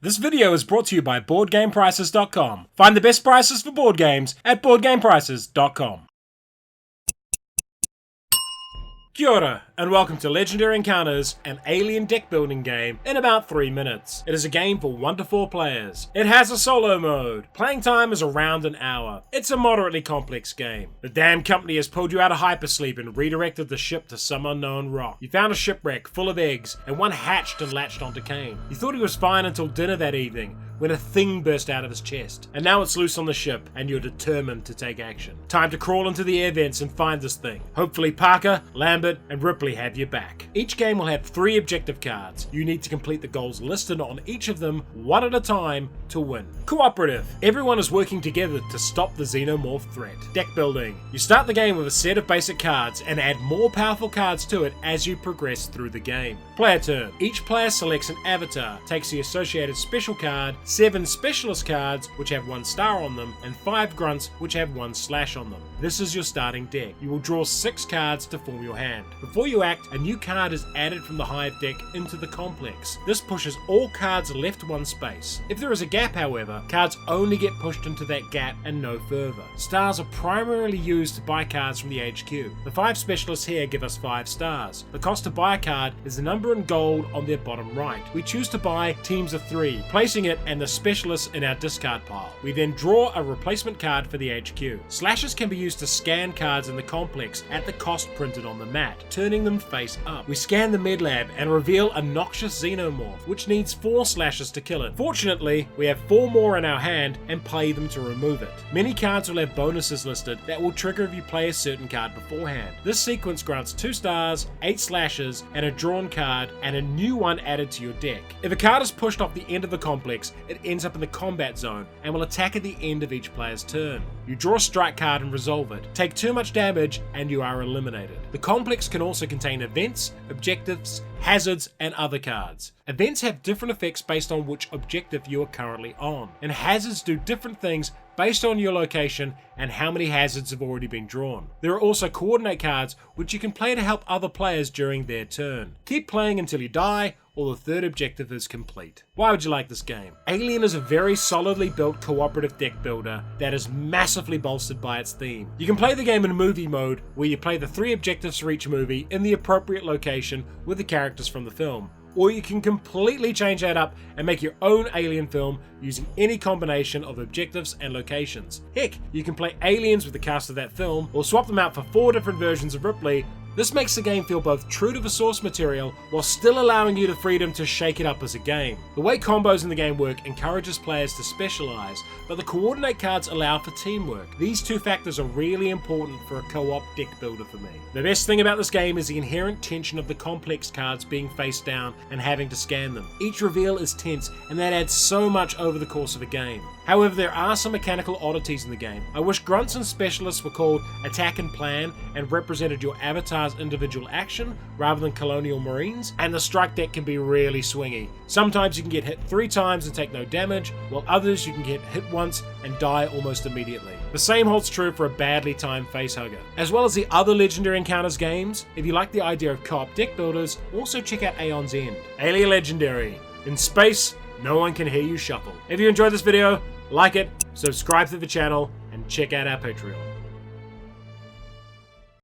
This video is brought to you by BoardGamePrices.com. Find the best prices for board games at BoardGamePrices.com. Kia ora, and welcome to Legendary Encounters, an alien deck building game in about 3 minutes. It is a game for 1 to 4 players. It has a solo mode. Playing time is around an hour. It's a moderately complex game. The damn company has pulled you out of hypersleep and redirected the ship to some unknown rock. You found a shipwreck full of eggs, and one hatched and latched onto Kane. You thought he was fine until dinner that evening, when a thing burst out of his chest. And now it's loose on the ship, and you're determined to take action. Time to crawl into the air vents and find this thing. Hopefully Parker, Lambert, and Ripley have your back. Each game will have 3 objective cards. You need to complete the goals listed on each of them, 1 at a time, to win. Cooperative. Everyone is working together to stop the xenomorph threat. Deck building. You start the game with a set of basic cards and add more powerful cards to it as you progress through the game. Player turn. Each player selects an avatar, takes the associated special card, 7 specialist cards which have 1 star on them, and 5 grunts which have 1 slash on them. This is your starting deck. You will draw 6 cards to form your hand. Before you act, a new card is added from the hive deck into the complex. This pushes all cards left 1 space. If there is a gap, however, cards only get pushed into that gap and no further. Stars are primarily used to buy cards from the HQ. The 5 specialists here give us 5 stars. The cost to buy a card is the number in gold on their bottom right. We choose to buy teams of 3, placing it and the specialists in our discard pile. We then draw a replacement card for the HQ. Slashes can be used to scan cards in the complex at the cost printed on the mat, turning them face up. We scan the med lab and reveal a noxious xenomorph, which needs 4 slashes to kill it. Fortunately, we have 4 more in our hand and play them to remove it. Many cards will have bonuses listed that will trigger if you play a certain card beforehand. This sequence grants 2 stars, 8 slashes, and a drawn card, and a new one added to your deck. If a card is pushed off the end of the complex, it ends up in the combat zone and will attack at the end of each player's turn. You draw a strike card and resolve it. Take too much damage and you are eliminated. The complex can also contain events, objectives, hazards, and other cards. Events have different effects based on which objective you are currently on, and hazards do different things based on your location and how many hazards have already been drawn. There are also coordinate cards which you can play to help other players during their turn. Keep playing until you die or the 3rd objective is complete. Why would you like this game? Alien is a very solidly built cooperative deck builder that is massively bolstered by its theme. You can play the game in movie mode, where you play the 3 objectives for each movie in the appropriate location with the characters from the film. Or you can completely change that up and make your own Alien film using any combination of objectives and locations. Heck, you can play aliens with the cast of that film, or swap them out for 4 different versions of Ripley. This makes the game feel both true to the source material while still allowing you the freedom to shake it up as a game. The way combos in the game work encourages players to specialize, but the coordinate cards allow for teamwork. These 2 factors are really important for a co-op deck builder for me. The best thing about this game is the inherent tension of the complex cards being face down and having to scan them. Each reveal is tense, and that adds so much over the course of a game. However, there are some mechanical oddities in the game. I wish grunts and specialists were called attack and plan and represented your avatar's individual action rather than colonial marines, and the strike deck can be really swingy. Sometimes you can get hit 3 times and take no damage, while others you can get hit once and die almost immediately. The same holds true for a badly timed facehugger. As well as the other Legendary Encounters games, if you like the idea of co-op deck builders, also check out Aeon's End. Alien Legendary. In space, no one can hear you shuffle. If you enjoyed this video, like it, subscribe to the channel, and check out our Patreon.